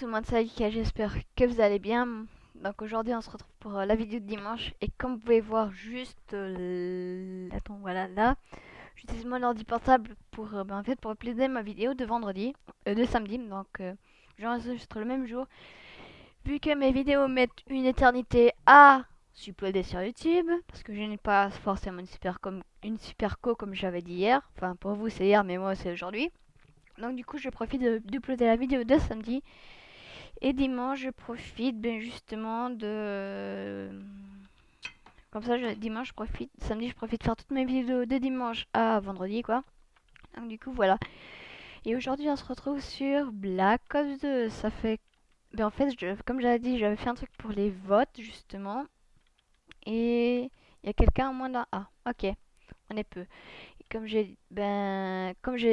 tout le monde, salut, j'espère que vous allez bien. Donc aujourd'hui on se retrouve pour la vidéo de dimanche et comme vous pouvez voir juste attends, voilà là, j'utilise mon ordi portable pour en fait pour uploader ma vidéo de vendredi, de samedi. Donc j'enregistre le même jour. Vu que mes vidéos mettent une éternité à s'uploader sur YouTube parce que je n'ai pas forcément une super co comme j'avais dit hier. Enfin pour vous c'est hier mais moi c'est aujourd'hui. Donc du coup je profite d'uploader la vidéo de samedi. Et dimanche, je profite ben justement de... Comme ça, dimanche, je profite... Samedi, je profite de faire toutes mes vidéos de dimanche à vendredi, quoi. Donc du coup, voilà. Et aujourd'hui, on se retrouve sur Black Ops 2. Ça fait... Ben en fait, comme j'avais dit, j'avais fait un truc pour les votes, justement. Et il y a quelqu'un au moins dans... Ah, ok. On est peu. Comme j'ai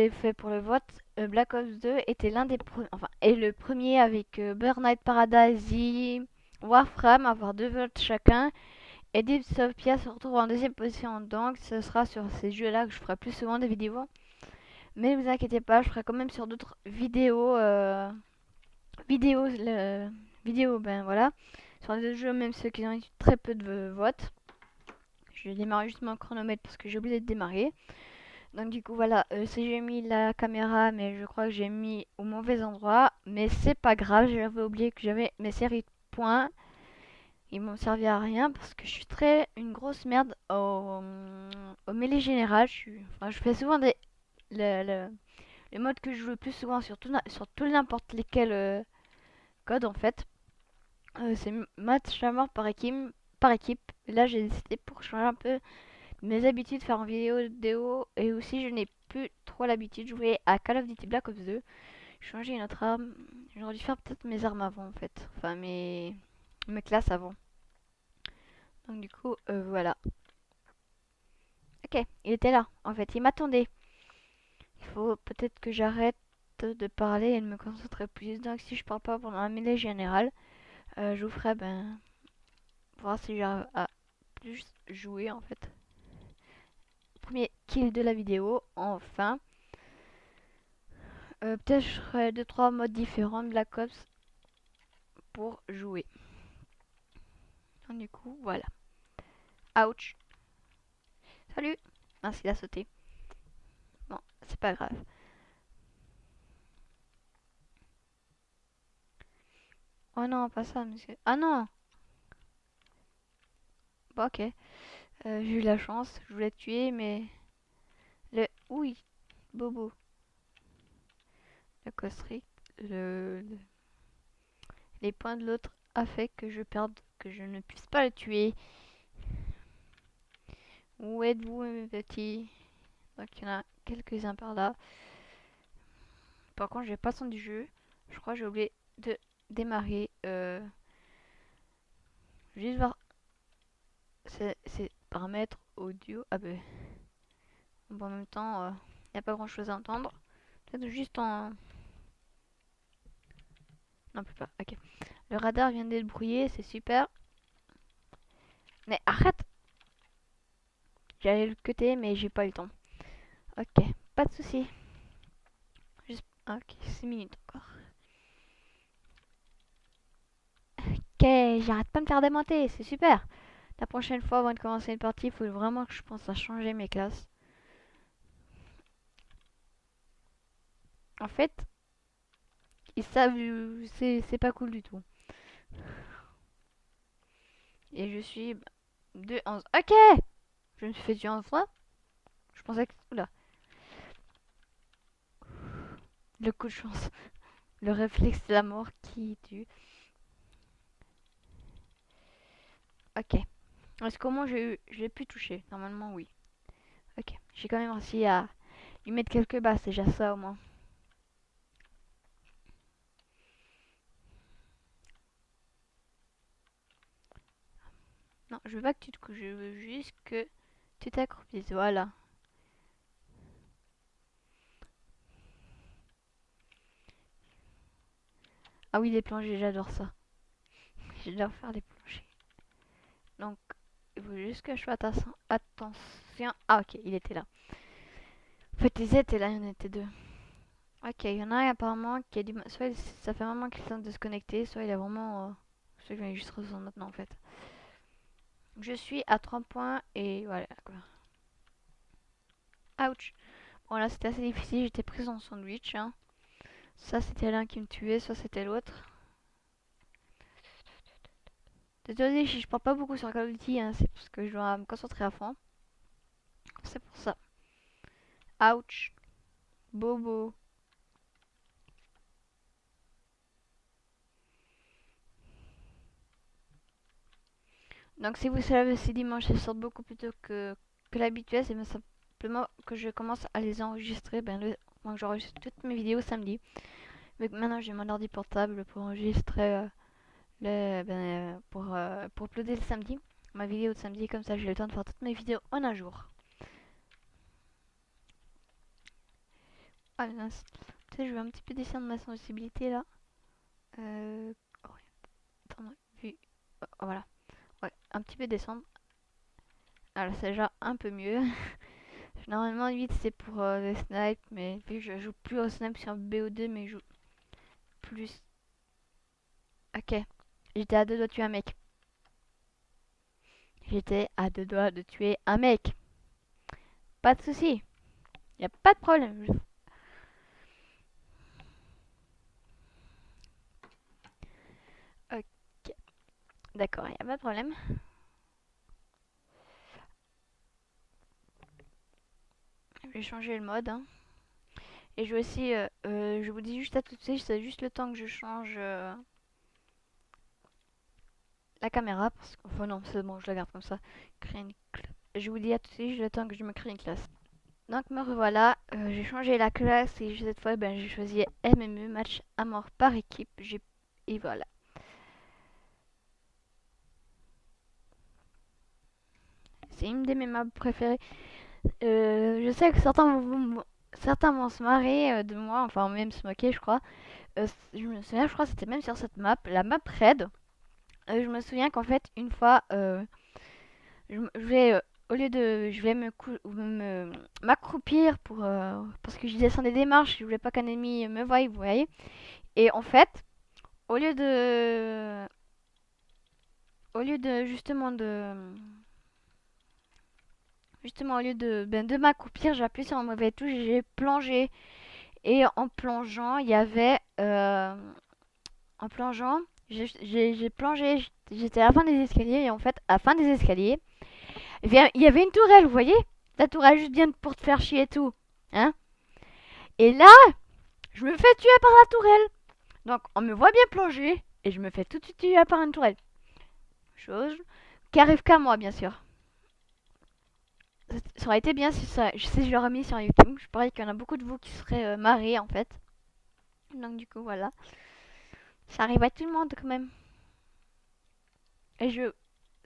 fait pour le vote, Black Ops 2 était l'un des enfin est le premier avec Burnout Paradise et Warframe avoir deux votes chacun et Deep Sophia se retrouve en deuxième position, donc ce sera sur ces jeux-là que je ferai plus souvent des vidéos. Mais ne vous inquiétez pas, je ferai quand même sur d'autres vidéos ben voilà, sur les jeux même ceux qui ont eu très peu de votes. Je vais démarrer juste mon chronomètre parce que j'ai oublié de démarrer. Donc du coup voilà, si j'ai mis la caméra, mais je crois que j'ai mis au mauvais endroit. Mais c'est pas grave, j'avais oublié que j'avais mes séries de points. Ils m'ont servi à rien parce que je suis une grosse merde au mêlée général. Je fais souvent le mode que je joue le plus souvent sur tout n'importe lesquels codes en fait. C'est match à mort par équipe. Là j'ai décidé pour changer un peu mes habitudes, faire en vidéo et aussi je n'ai plus trop l'habitude de jouer à Call of Duty Black Ops 2. J'ai changé une autre arme. J'aurais dû faire peut-être mes armes avant en fait. Enfin mes classes avant. Donc du coup voilà. Ok, il était là. En fait, il m'attendait. Il faut peut-être que j'arrête de parler et de me concentrer plus. Donc si je parle pas pendant la mêlée générale, je vous ferai voir si j'arrive à plus jouer en fait. Premier kill de la vidéo, enfin. Peut-être je ferai 2-3 modes différents de Black Ops pour jouer. Donc, du coup, voilà. Ouch. Salut. Mince, il a sauté. Bon, c'est pas grave. Oh non, pas ça, monsieur. Ah non. Bon, ok. J'ai eu la chance. Je voulais te tuer, mais... Oui, Bobo. La costerie. Les points de l'autre a fait que je perde, que je ne puisse pas le tuer. Où êtes-vous, mes petits? Donc, il y en a quelques-uns par là. Par contre, j'ai pas son du jeu. Je crois que j'ai oublié de démarrer. Juste voir. C'est paramètres audio. Ah ben. Bon, en même temps, il n'y a pas grand chose à entendre. Peut-être juste en. Non, plus pas. Ok. Le radar vient d'être brouillé, c'est super. Mais arrête! J'allais le cuter, mais j'ai pas eu le temps. Ok, pas de soucis. Juste. Ok, 6 minutes encore. Ok, j'arrête pas de me faire démonter, c'est super. La prochaine fois, avant de commencer une partie, il faut vraiment que je pense à changer mes classes. En fait, ils savent, c'est pas cool du tout. Et je suis 2-11. Ok! Je me suis fait tuer en fois. Je pensais que... Oula. Le coup de chance. Le réflexe de la mort qui tue. Ok. Est-ce qu'au moins j'ai pu toucher? Normalement, oui. Ok. J'ai quand même réussi à lui mettre quelques balles. C'est déjà ça au moins. Non, je veux pas que tu te couches. Je veux juste que tu t'accroupisses. Voilà. Ah oui, les plongées, j'adore ça. J'adore faire les plongées. Donc, il faut juste que je fasse attention. Ah, ok, il était là. En fait, ils étaient là, il y en était deux. Ok, il y en a un apparemment qui a du soit ça fait vraiment qu'il est de se connecter, soit il a vraiment... soit il vient juste rejoindre maintenant en fait. Je suis à 3 points et voilà quoi. Ouch. Bon là c'était assez difficile, j'étais prise en sandwich. Hein. Ça c'était l'un qui me tuait, soit c'était l'autre. Désolé si je parle pas beaucoup sur Call of Duty, hein, c'est parce que je dois me concentrer à fond. C'est pour ça. Ouch. Bobo. Donc si vous savez, ces dimanches ils sortent beaucoup plus tôt que l'habituel, c'est simplement que je commence à les enregistrer. Donc j'enregistre toutes mes vidéos samedi. Mais maintenant j'ai mon ordi portable pour enregistrer pour uploader le samedi. Ma vidéo de samedi, comme ça j'ai le temps de faire toutes mes vidéos en un jour. Ah mince. Tu sais, je vais un petit peu descendre ma sensibilité là. Oh, attends, vu. Oh, voilà. Ouais, un petit peu descendre. Alors c'est déjà un peu mieux. Normalement 8 c'est pour les snipes, mais vu que je joue plus au snipe sur BO2, mais je joue plus. Ok, j'étais à deux doigts de tuer un mec. J'étais à deux doigts de tuer un mec. Pas de souci, y a pas de problème. Ok, d'accord, y a pas de problème. Je vais changer le mode. Hein. Et je vais aussi, je vous dis juste à tout de suite, c'est juste le temps que je change la caméra. Enfin non, c'est bon, je la garde comme ça. Je vous dis à tout de suite, juste le temps que je me crée une classe. Donc me revoilà, j'ai changé la classe et cette fois j'ai choisi MME, match à mort par équipe. Et voilà. C'est une de mes maps préférées. Je sais que certains vont se marrer de moi, enfin même se moquer je crois. Je me souviens, je crois que c'était même sur cette map, la map raid. Je me souviens qu'en fait une fois, je vais au lieu de, je vais m'accroupir parce que je descendais des marches, je voulais pas qu'un ennemi me voie, vous voyez. Et en fait, au lieu de justement au lieu de m'accroupir, j'ai appuyé sur un mauvais touche et j'ai plongé. Et en plongeant, il y avait en plongeant, j'ai plongé, j'étais à la fin des escaliers et en fait à la fin des escaliers, il y avait une tourelle, vous voyez. La tourelle juste bien pour te faire chier et tout, hein. Et là, je me fais tuer par la tourelle. Donc on me voit bien plonger et je me fais tout de suite tuer par une tourelle. Chose qui arrive qu'à moi, bien sûr. Ça aurait été bien si je l'aurais mis sur YouTube. Je parie qu'il y en a beaucoup de vous qui seraient marrés en fait. Donc du coup voilà. Ça arrive à tout le monde quand même. Et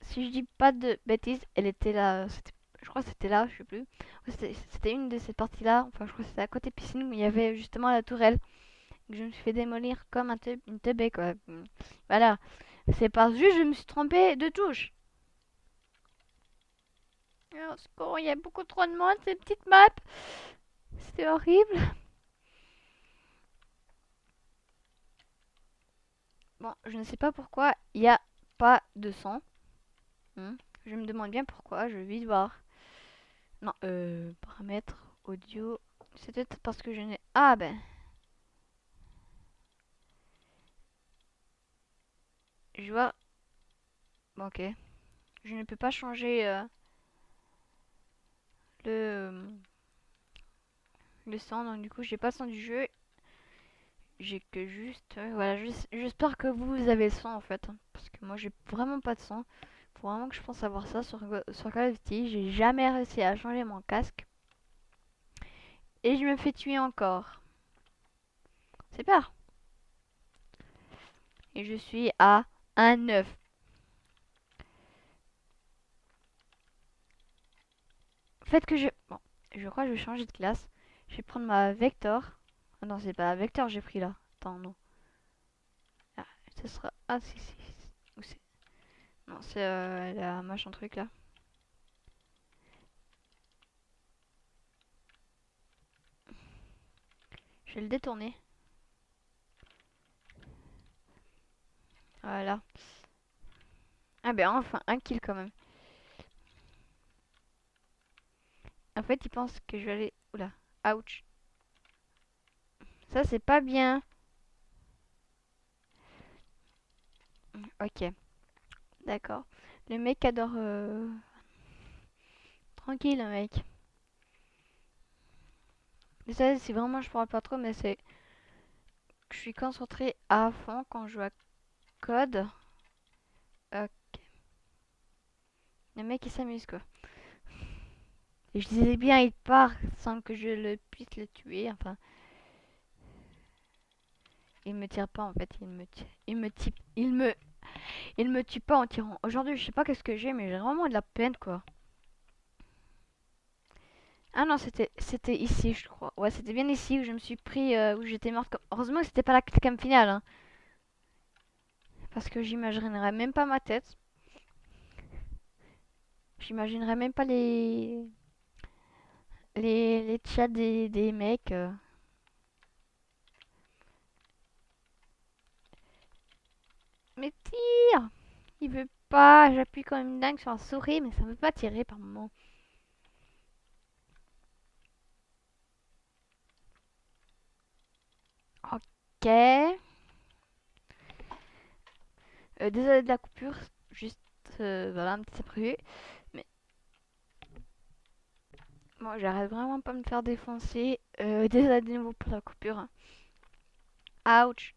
si je dis pas de bêtises, elle était là. Je crois que c'était là, je sais plus. C'était une de ces parties-là. Enfin, je crois que c'était à côté piscine où il y avait justement la tourelle. Je me suis fait démolir comme une teubé quoi. Voilà. C'est pas juste, je me suis trompée de touche. Oh, secours, il y a beaucoup trop de monde, ces petites maps. C'est horrible. Bon, je ne sais pas pourquoi il n'y a pas de son. Je me demande bien pourquoi, je vais vite voir. Non, paramètres, audio. C'est peut-être parce que je n'ai... Ah ben... Je vois... Bon, ok. Je ne peux pas changer le... le son, donc du coup j'ai pas le son du jeu. J'ai que juste... voilà, j'espère que vous avez le son en fait. Hein, parce que moi j'ai vraiment pas de son. Faut vraiment que je pense avoir ça sur Call of Duty. J'ai jamais réussi à changer mon casque. Et je me fais tuer encore. C'est pas. Et je suis à 1,9. Faites que je... Bon, je crois que je vais changer de classe. Je vais prendre ma Vector. Ah non, c'est pas Vector j'ai pris là. Attends, non. Ah, ce sera... Ah, si. Où c'est? Non, c'est la machin truc là. Je vais le détourner. Voilà. Ah ben enfin, un kill quand même. En fait, il pense que je vais aller... Oula. Ouch. Ça, c'est pas bien. Ok. D'accord. Le mec adore... Tranquille, le mec. Mais ça, c'est vraiment... Je parle pas trop, mais c'est... Je suis concentrée à fond quand je joue à code. Ok. Le mec, il s'amuse, quoi. Et je disais bien, il part sans que je le puisse le tuer. Enfin... Il me tire pas, en fait. Il me tue pas en tirant. Aujourd'hui, je sais pas qu'est-ce que j'ai, mais j'ai vraiment de la peine, quoi. Ah non, c'était ici, je crois. Ouais, c'était bien ici où je me suis pris, où j'étais morte. Heureusement que c'était pas la cam finale, hein, parce que j'imaginerais même pas ma tête. J'imaginerais même pas les chats des mecs. Mais tire! Il veut pas. J'appuie comme une dingue sur la souris, mais ça veut pas tirer par moment. Ok. Désolé de la coupure. Juste, voilà, un petit imprévu. Mais bon, j'arrête vraiment pas de me faire défoncer. Désolé de nouveau pour la coupure, hein. Ouch.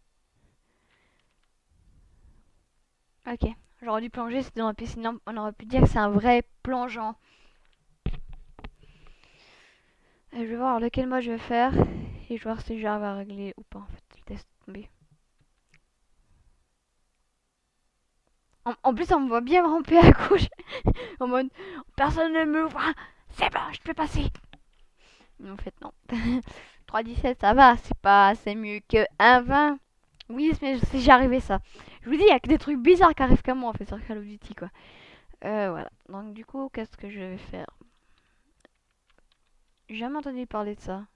Ok. J'aurais dû plonger, c'était dans la piscine. On aurait pu dire que c'est un vrai plongeant. Je vais voir lequel mode je vais faire. Et je vais voir si j'arrive à régler ou pas en fait. Je teste tomber. En plus, on me voit bien ramper à gauche. En mode, personne ne me voit. C'est bon, je peux passer. Mais en fait, non. 3,17, ça va. C'est mieux que 1,20. Oui, mais si j'arrivais ça. Je vous dis, il y a que des trucs bizarres qui arrivent qu'à moi en fait sur Call of Duty quoi. Voilà. Donc du coup, qu'est-ce que je vais faire? J'ai jamais entendu parler de ça.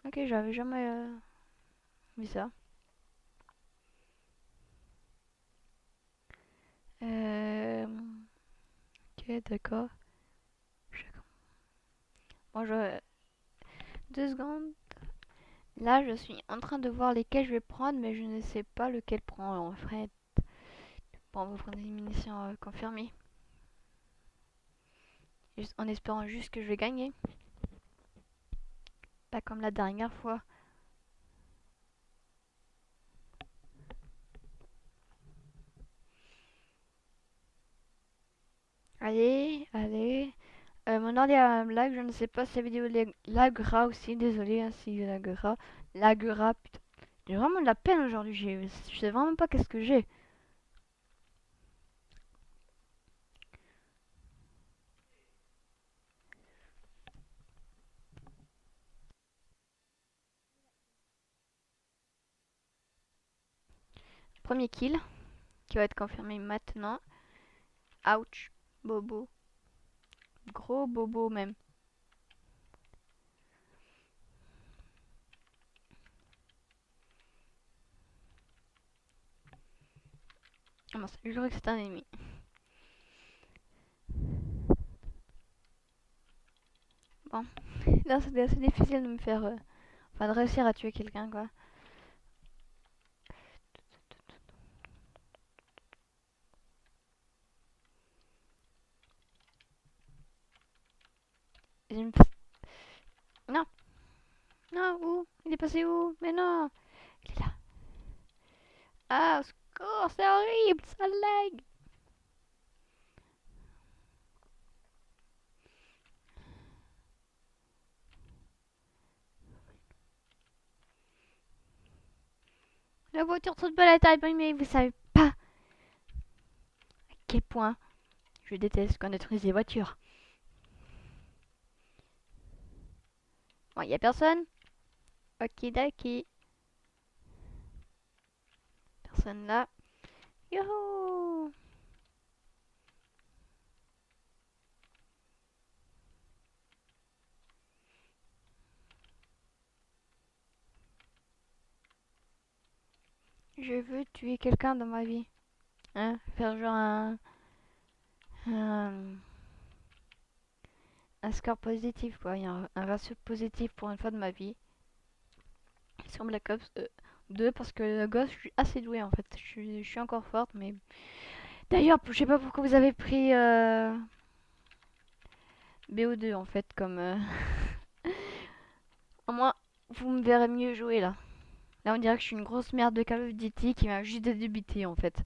Ok, j'avais jamais vu ça. Euh... Ok, d'accord. Moi, je... 2 secondes. Là, je suis en train de voir lesquels je vais prendre, mais je ne sais pas lequel prendre en fait. Bon, on va prendre des munitions confirmées. En espérant juste que je vais gagner. Pas comme la dernière fois. Allez, allez. Mon ordi a un lag, je ne sais pas si la vidéo laguera aussi, désolé hein, si laguera. Laguera, putain. J'ai vraiment de la peine aujourd'hui, je sais vraiment pas qu'est-ce que j'ai. Premier kill, qui va être confirmé maintenant. Ouch, bobo. Gros bobo même. Ah mince, je crois que c'est un ennemi. Bon, là c'était assez difficile de me faire... enfin de réussir à tuer quelqu'un quoi. Non, non, où? Il est passé où? Mais non, il est là. Ah, au secours, c'est horrible, ça lag. La voiture saute pas la taille, mais vous savez pas à quel point je déteste quand détruise les voitures. Bon, y a personne? Ok, d'accord. Personne là. Youhou! Je veux tuer quelqu'un dans ma vie. Hein? Faire genre un, un score positif, quoi. Il y a un ratio positif pour une fois de ma vie. Sur Black Ops 2, parce que le gosse, je suis assez douée en fait. Je suis encore forte, mais. D'ailleurs, je sais pas pourquoi vous avez pris BO2 en fait, comme. Au moins, vous me verrez mieux jouer là. Là, on dirait que je suis une grosse merde de Call of Duty qui m'a juste débité en fait.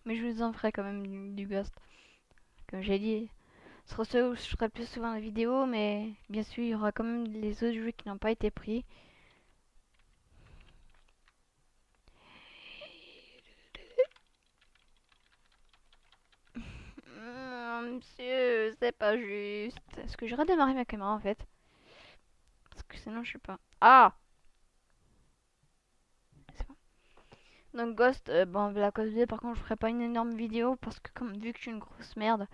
Mais je vous en ferai quand même du Ghost. Comme j'ai dit, ce sera ceux où je ferai plus souvent la vidéo, mais bien sûr, il y aura quand même les autres jeux qui n'ont pas été pris. Monsieur, c'est pas juste. Est-ce que j'ai redémarré ma caméra en fait? Parce que sinon, je sais pas. Ah! C'est bon. Donc Ghost, bon, Black Ops 2, par contre, je ferai pas une énorme vidéo parce que comme vu que je suis une grosse merde,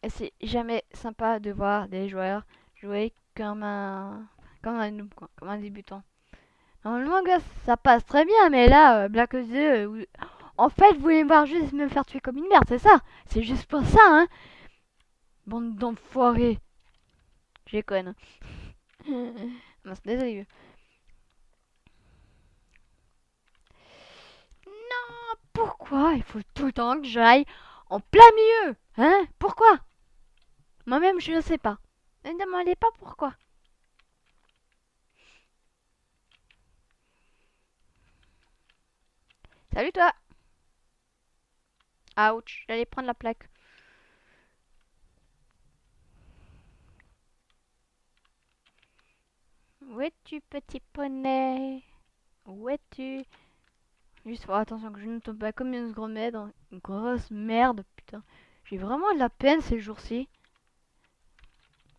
et c'est jamais sympa de voir des joueurs jouer comme un noob, quoi, comme un débutant. Normalement, Ghost, ça passe très bien, mais là, Black Ops 2, en fait, vous voulez me voir juste me faire tuer comme une merde, c'est ça? C'est juste pour ça, hein? Bande d'enfoirés. J'ai conne. Mince, désolé. Non, pourquoi il faut tout le temps que j'aille en plein milieu? Hein? Pourquoi? Moi-même, je ne sais pas. Ne me demandez pas pourquoi. Salut toi! Ouch, j'allais prendre la plaque. Où es-tu, petit poney? Où es-tu? Juste faire attention que je ne tombe pas comme une grosse merde, putain. J'ai vraiment de la peine ces jours-ci.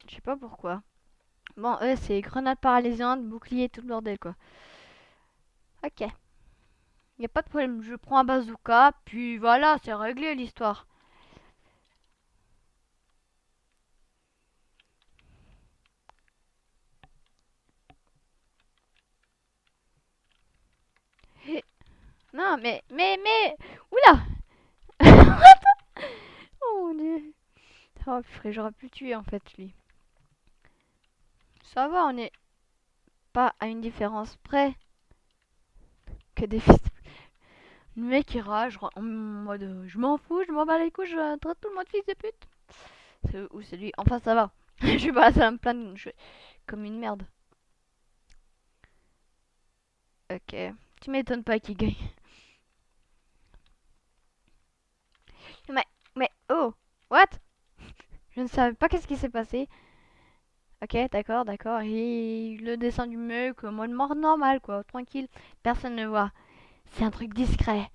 Je sais pas pourquoi. Bon, eux, c'est grenade paralysantes, bouclier, tout le bordel, quoi. Ok. Y a pas de problème, je prends un bazooka, puis voilà, c'est réglé l'histoire. Eh, non, mais... Oula! Oh mon dieu. Oh, purée, j'aurais pu le tuer, en fait, lui. Ça va, on est pas à une différence près que des fils. Le mec il rage en mode je m'en fous, je m'en bats les couilles, je traite tout le monde fils de pute. Ou c'est lui. Enfin ça va. Je suis pas à me plaindre comme une merde. Ok. Tu m'étonnes pas qu'il gagne. Mais, mais, oh, what? Je ne savais pas qu'est-ce qui s'est passé. Ok, d'accord, d'accord. Et le dessin du mec, mode mort normal quoi, tranquille. Personne ne voit. C'est un truc discret.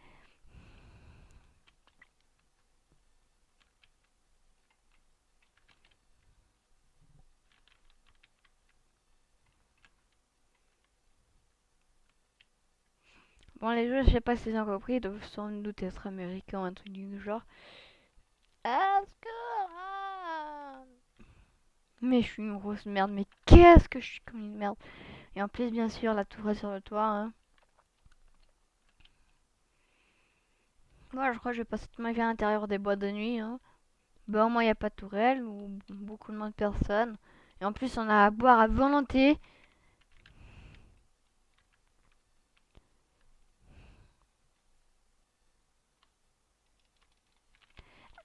Bon, les jeux, je sais pas si ils ont compris, ils doivent sans doute être américains, un truc du genre. Mais je suis une grosse merde, mais qu'est-ce que je suis comme une merde. Et en plus, bien sûr, la tour est sur le toit. Hein. Moi, je crois que je vais passer toute ma vie à l'intérieur des boîtes de nuit. Hein. Ben, au moins, il n'y a pas de tourelle ou beaucoup moins de personnes. Et en plus, on a à boire à volonté.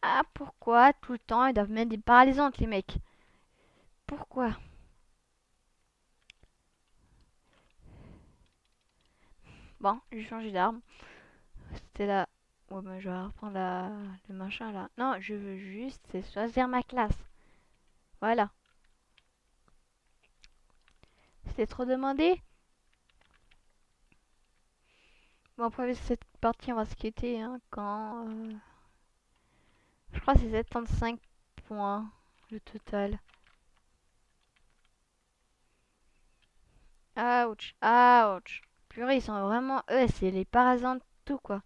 Ah, pourquoi tout le temps ils doivent mettre des paralysantes, les mecs? Pourquoi? Bon, j'ai changé d'arme. C'était là. Ouais, ben, je vais reprendre le machin là. Non, je veux juste choisir ma classe. Voilà. C'était trop demandé? Bon, après cette partie, on va se quitter hein, quand. Je crois que c'est 75 points le total. Ouch, ouch. Purée, ils sont vraiment. Eux, c'est les parasites tout quoi.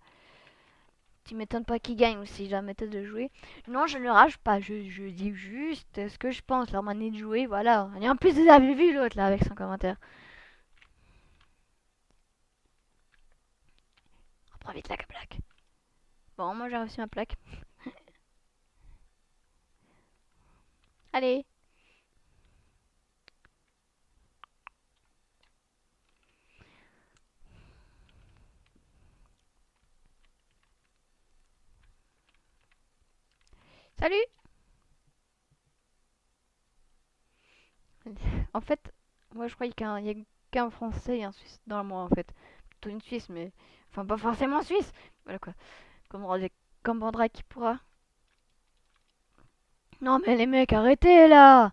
Tu m'étonnes pas qu'ils gagnent aussi, la méthode de jouer. Non, je ne rage pas, je dis juste ce que je pense, leur manière de jouer, voilà. Et en plus, vous avez vu l'autre là avec son commentaire. trop vite la plaque. Bon, moi j'ai reçu ma plaque. Allez. Salut. En fait, moi je croyais qu'il y a qu'un Français et un Suisse dans moi en fait. Plutôt une Suisse, mais... Enfin, pas forcément Suisse. Voilà quoi. Comprendra qui pourra. Non mais les mecs, arrêtez là.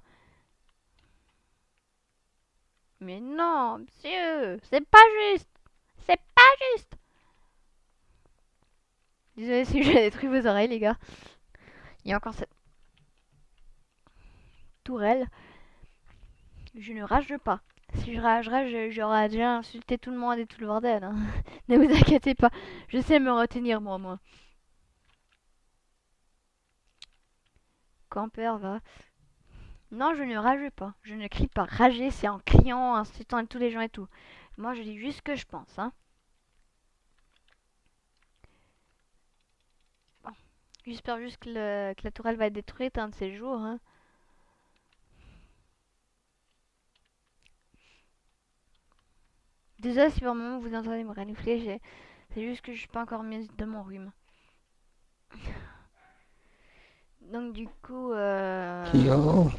Mais non, monsieur, c'est pas juste. C'est pas juste. Désolé si j'ai détruit vos oreilles les gars. Il y a encore cette tourelle. Je ne rage pas. Si je ragerais, j'aurais déjà insulté tout le monde et tout le bordel. Hein. Ne vous inquiétez pas. Je sais me retenir, moi. Campeur, va. Non, je ne rage pas. Je ne crie pas. Rager, c'est en criant, en insultant tous les gens et tout. Moi, je dis juste ce que je pense. Hein. Bon. J'espère juste que la tourelle va être détruite un de ces jours. Hein. Désolé si par moment vous entendez me renifler. C'est juste que je suis pas encore mise de mon rhume. Donc du coup, Yo.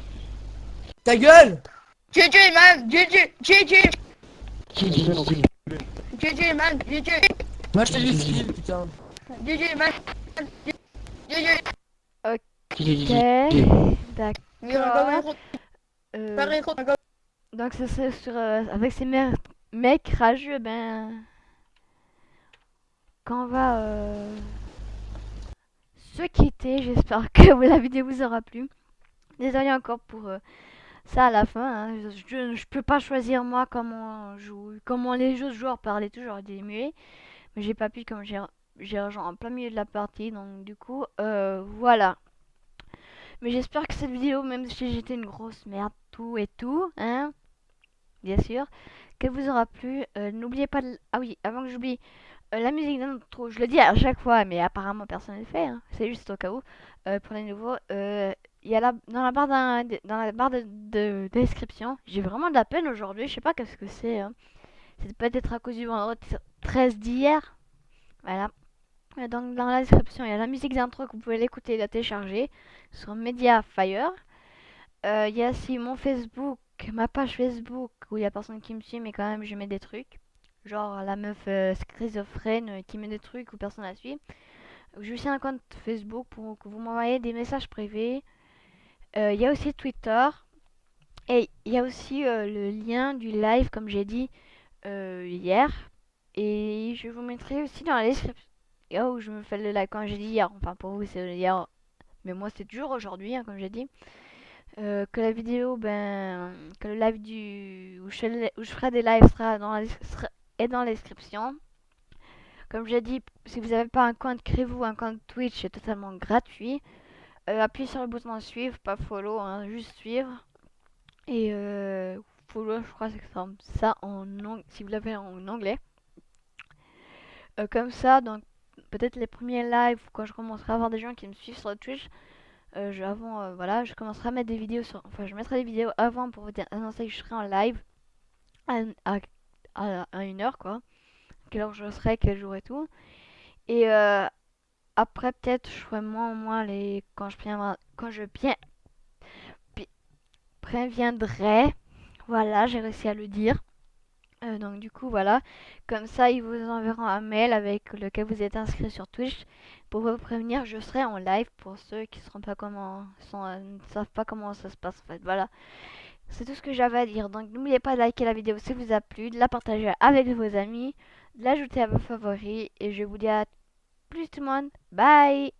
Ta gueule! GG man! GG! GG! GG man! GG! Moi je te dis Steve, putain. GG man! GG! ok, d'accord. Pareil, Donc ça serait sur avec ces mecs rageux, ben quand on va se quitter. J'espère que la vidéo vous aura plu. Désolé encore pour ça à la fin. Hein. Je peux pas choisir moi comment on joue, comment les autres joueurs parlaient toujours des muets, mais j'ai pas pu comme j'ai rejoint en plein milieu de la partie. Donc du coup, voilà. Mais j'espère que cette vidéo, même si j'étais une grosse merde, tout et tout, hein, bien sûr, qu'elle vous aura plu. N'oubliez pas de... Ah oui, avant que j'oublie, la musique d'intro, je le dis à chaque fois, mais apparemment personne ne le fait, hein, c'est juste au cas où. Pour les nouveaux, il y a dans la barre, dans la barre de description, j'ai vraiment de la peine aujourd'hui, je sais pas qu'est-ce que c'est. Hein. C'est peut-être à cause du vendredi 13 d'hier. Voilà. Donc dans la description, il y a la musique d'intro que vous pouvez l'écouter et la télécharger sur Mediafire. Il y a aussi mon Facebook, ma page Facebook où il y a personne qui me suit, mais quand même je mets des trucs. Genre la meuf schizophrène qui met des trucs où personne la suit. J'ai aussi un compte Facebook pour que vous m'envoyez des messages privés. Il y a aussi Twitter. Et il y a aussi le lien du live, comme j'ai dit hier. Et je vous mettrai aussi dans la description. Oh, je me fais le live quand j'ai dit hier. Enfin, pour vous, c'est hier. Mais moi, c'est toujours aujourd'hui, hein, comme j'ai dit. Que la vidéo, que le live où je ferai des lives sera dans la description. Comme j'ai dit, si vous n'avez pas un compte, créez-vous un compte Twitch, c'est totalement gratuit. Appuyez sur le bouton suivre, pas follow, hein, juste suivre. Et follow, je crois que c'est ça si vous l'avez en anglais. Comme ça, donc peut-être les premiers lives, quand je commencerai à avoir des gens qui me suivent sur Twitch, voilà, je commencerai à mettre des vidéos enfin, je mettrai des vidéos avant pour vous annoncer que je serai en live à 1 heure, quoi. Quelle heure je serai, quel jour et tout. Et après, peut-être, je ferai moins quand je préviendrai. Voilà, j'ai réussi à le dire. Donc du coup voilà, comme ça ils vous enverront un mail avec lequel vous êtes inscrit sur Twitch pour vous prévenir. Je serai en live pour ceux qui ne savent pas comment ça se passe en fait. Voilà, c'est tout ce que j'avais à dire. Donc n'oubliez pas de liker la vidéo si vous a plu, de la partager avec vos amis, de l'ajouter à vos favoris et je vous dis à plus tout le monde. Bye.